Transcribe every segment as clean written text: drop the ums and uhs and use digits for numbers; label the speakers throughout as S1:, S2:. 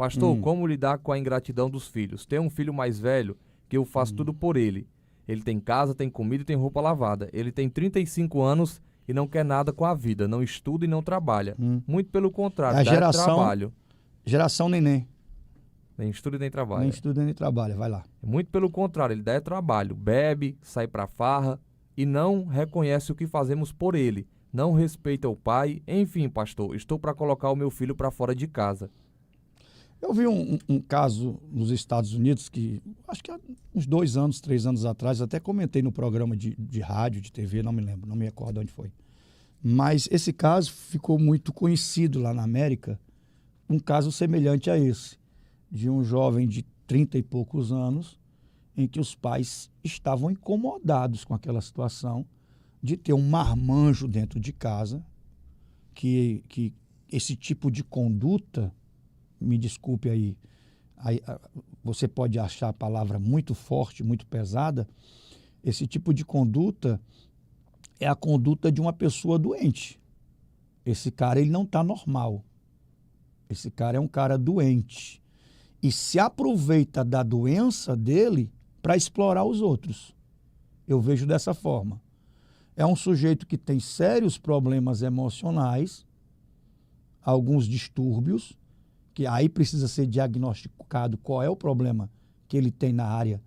S1: Pastor, como lidar com a ingratidão dos filhos? Tem um filho mais velho que eu faço tudo por ele. Ele tem casa, tem comida e tem roupa lavada. Ele tem 35 anos e não quer nada com a vida. Não estuda e não trabalha. Muito pelo contrário,
S2: É a
S1: dá trabalho.
S2: Geração neném.
S1: Nem estuda e nem trabalha.
S2: Nem estuda nem trabalha, vai lá.
S1: Muito pelo contrário, ele dá trabalho. Bebe, sai pra farra e não reconhece o que fazemos por ele. Não respeita o pai. Enfim, pastor, estou para colocar o meu filho para fora de casa.
S2: Eu vi um caso nos Estados Unidos que, acho que há uns 2 anos, 3 anos atrás, até comentei no programa de rádio, de TV, não me lembro, não me recordo onde foi. Mas esse caso ficou muito conhecido lá na América, um caso semelhante a esse, de um jovem de 30 e poucos anos, em que os pais estavam incomodados com aquela situação de ter um marmanjo dentro de casa, que esse tipo de conduta, me desculpe aí, você pode achar a palavra muito forte, muito pesada, esse tipo de conduta é a conduta de uma pessoa doente. Esse cara, ele não está normal. Esse cara é um cara doente. E se aproveita da doença dele para explorar os outros. Eu vejo dessa forma. É um sujeito que tem sérios problemas emocionais, alguns distúrbios, que aí precisa ser diagnosticado qual é o problema que ele tem na área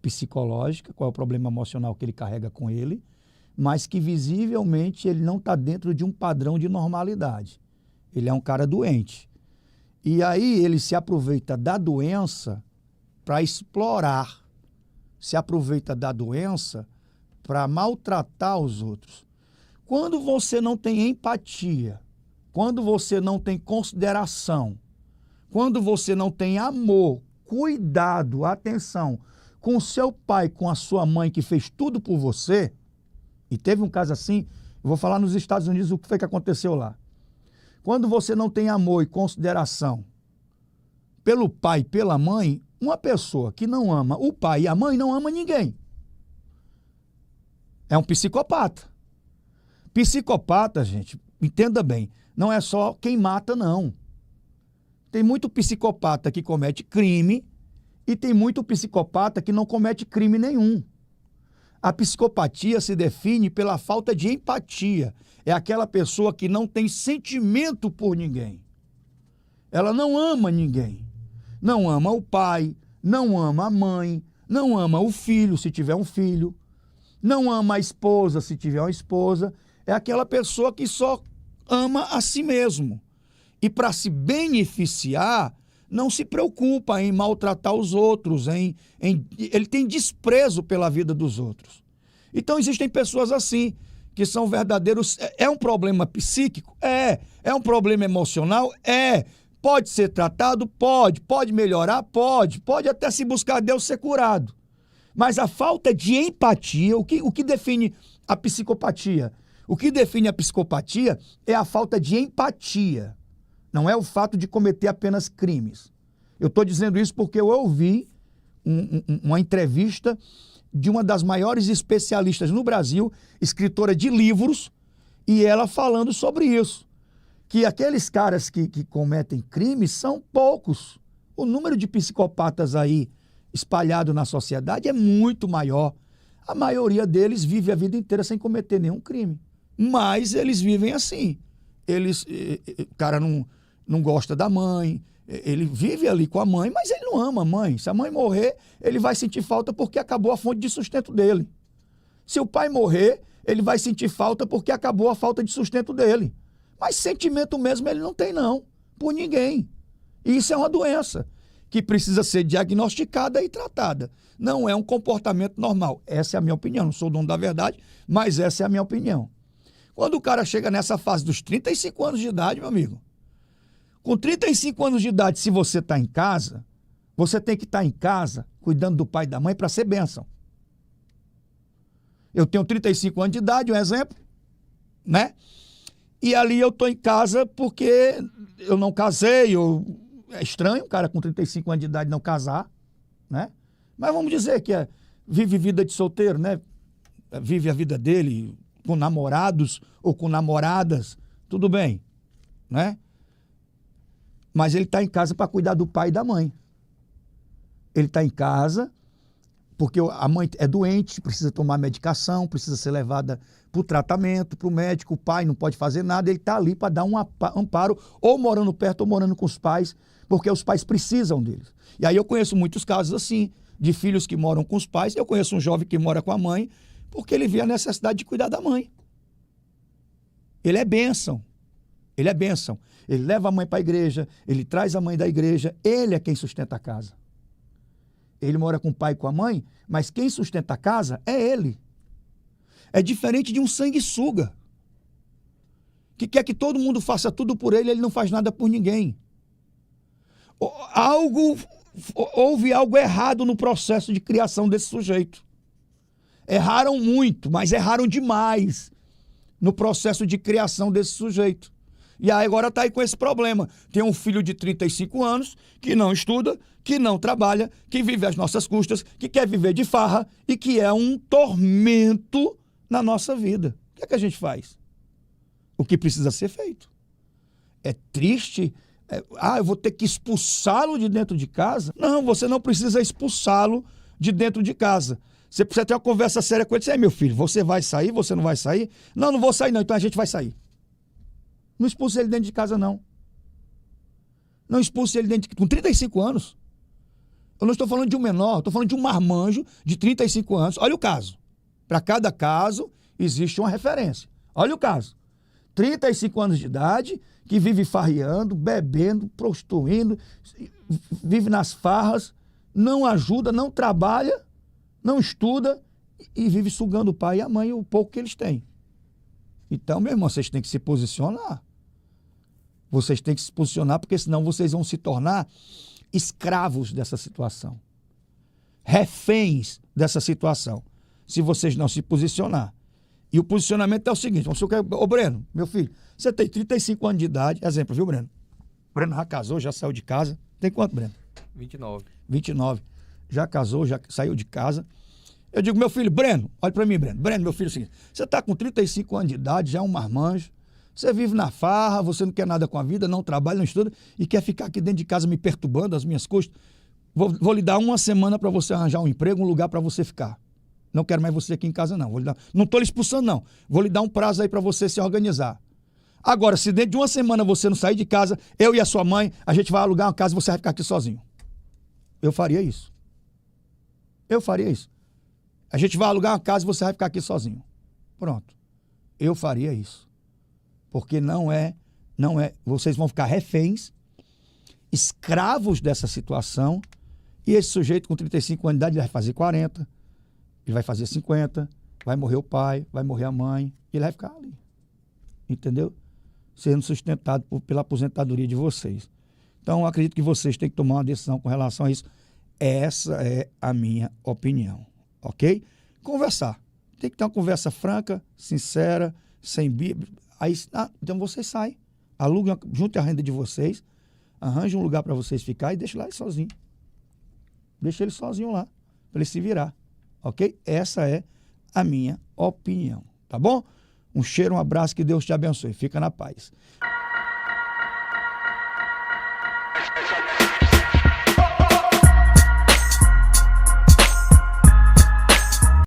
S2: psicológica, qual é o problema emocional que ele carrega com ele, mas que visivelmente ele não está dentro de um padrão de normalidade. Ele é um cara doente. E aí ele se aproveita da doença para explorar, se aproveita da doença para maltratar os outros. Quando você não tem empatia, quando você não tem consideração, quando você não tem amor, cuidado, atenção, com o seu pai, com a sua mãe que fez tudo por você, e teve um caso assim, eu vou falar nos Estados Unidos o que foi que aconteceu lá. Quando você não tem amor e consideração pelo pai e pela mãe, uma pessoa que não ama o pai e a mãe não ama ninguém. É um psicopata. Psicopata, gente, entenda bem, não é só quem mata, não. Tem muito psicopata que comete crime e tem muito psicopata que não comete crime nenhum. A psicopatia se define pela falta de empatia. É aquela pessoa que não tem sentimento por ninguém. Ela não ama ninguém. Não ama o pai, não ama a mãe, não ama o filho, se tiver um filho, não ama a esposa, se tiver uma esposa. É aquela pessoa que só ama a si mesmo. E para se beneficiar, não se preocupa em maltratar os outros, ele tem desprezo pela vida dos outros. Então existem pessoas assim, que são verdadeiros... É um problema psíquico? É um problema emocional? Pode ser tratado? Pode melhorar? Pode até se buscar Deus ser curado. Mas a falta de empatia, o que define a psicopatia? O que define a psicopatia é a falta de empatia. Não é o fato de cometer apenas crimes. Eu estou dizendo isso porque eu ouvi uma entrevista de uma das maiores especialistas no Brasil, escritora de livros, e ela falando sobre isso. Que aqueles caras que cometem crimes são poucos. O número de psicopatas aí espalhado na sociedade é muito maior. A maioria deles vive a vida inteira sem cometer nenhum crime. Mas eles vivem assim. O cara não gosta da mãe, ele vive ali com a mãe, mas ele não ama a mãe. Se a mãe morrer, ele vai sentir falta porque acabou a fonte de sustento dele. Se o pai morrer, ele vai sentir falta porque acabou a falta de sustento dele. Mas sentimento mesmo ele não tem não, por ninguém. E isso é uma doença que precisa ser diagnosticada e tratada. Não é um comportamento normal. Essa é a minha opinião, não sou o dono da verdade, mas essa é a minha opinião. Quando o cara chega nessa fase dos 35 anos de idade, meu amigo, com 35 anos de idade, se você está em casa, você tem que estar em casa cuidando do pai e da mãe para ser bênção. Eu tenho 35 anos de idade, um exemplo, né? E ali eu estou em casa porque eu não casei, é estranho um cara com 35 anos de idade não casar, né? Mas vamos dizer que vive vida de solteiro, né? Vive a vida dele com namorados ou com namoradas, tudo bem, né? mas ele está em casa para cuidar do pai e da mãe. Ele está em casa porque a mãe é doente, precisa tomar medicação, precisa ser levada para o tratamento, para o médico, o pai não pode fazer nada, ele está ali para dar um amparo, ou morando perto ou morando com os pais, porque os pais precisam deles. E aí eu conheço muitos casos assim, de filhos que moram com os pais. Eu conheço um jovem que mora com a mãe, porque ele vê a necessidade de cuidar da mãe. Ele é bênção. Ele é bênção. Ele leva a mãe para a igreja, ele traz a mãe da igreja, ele é quem sustenta a casa. Ele mora com o pai e com a mãe, mas quem sustenta a casa é ele. É diferente de um sanguessuga, que quer que todo mundo faça tudo por ele, ele não faz nada por ninguém. Houve algo errado no processo de criação desse sujeito. Erraram muito, mas erraram demais no processo de criação desse sujeito. E aí agora está aí com esse problema. Tem um filho de 35 anos que não estuda, que não trabalha, que vive às nossas custas, que quer viver de farra e que é um tormento na nossa vida. O que é que a gente faz? O que precisa ser feito. É triste. Eu vou ter que expulsá-lo de dentro de casa? Não, você não precisa expulsá-lo de dentro de casa. Você precisa ter uma conversa séria com ele. Você, meu filho, você vai sair? Você não vai sair? Não, não vou sair não, então a gente vai sair. Não expulse ele dentro de casa, não. Não expulse ele dentro de casa. Com 35 anos. Eu não estou falando de um menor, estou falando de um marmanjo de 35 anos. Olha o caso. Para cada caso, existe uma referência. Olha o caso. 35 anos de idade, que vive farreando, bebendo, prostituindo, vive nas farras, não ajuda, não trabalha, não estuda e vive sugando o pai e a mãe o pouco que eles têm. Então, meu irmão, vocês têm que se posicionar. Vocês têm que se posicionar, porque senão vocês vão se tornar escravos dessa situação. Reféns dessa situação, se vocês não se posicionar. E o posicionamento é o seguinte, ô Breno, meu filho, você tem 35 anos de idade, exemplo, viu, Breno? O Breno já casou, já saiu de casa. Tem quanto, Breno?
S1: 29.
S2: 29. Já casou, já saiu de casa. Eu digo, meu filho, Breno, olha pra mim, Breno. Breno, meu filho, é o seguinte, você tá com 35 anos de idade, já é um marmanjo, você vive na farra, você não quer nada com a vida, não trabalha, não estuda e quer ficar aqui dentro de casa me perturbando às minhas custas. Vou lhe dar uma semana para você arranjar um emprego, um lugar para você ficar. Não quero mais você aqui em casa, não. Não estou lhe expulsando, não. Vou lhe dar um prazo aí para você se organizar. Agora, se dentro de uma semana você não sair de casa, eu e a sua mãe, a gente vai alugar uma casa e você vai ficar aqui sozinho. Eu faria isso. Eu faria isso. A gente vai alugar uma casa e você vai ficar aqui sozinho. Pronto. Eu faria isso. Porque não é, vocês vão ficar reféns, escravos dessa situação, e esse sujeito com 35 anos de idade, ele vai fazer 40, ele vai fazer 50, vai morrer o pai, vai morrer a mãe, e ele vai ficar ali. Entendeu? Sendo sustentado pela aposentadoria de vocês. Então, eu acredito que vocês têm que tomar uma decisão com relação a isso. Essa é a minha opinião. Ok? Conversar. Tem que ter uma conversa franca, sincera, sem bíblia. Aí, então vocês saem, alugam, juntem a renda de vocês, arranjam um lugar para vocês ficar e deixem lá ele sozinho. Deixa ele sozinho lá, para ele se virar. Ok? Essa é a minha opinião. Tá bom? Um cheiro, um abraço, que Deus te abençoe. Fica na paz.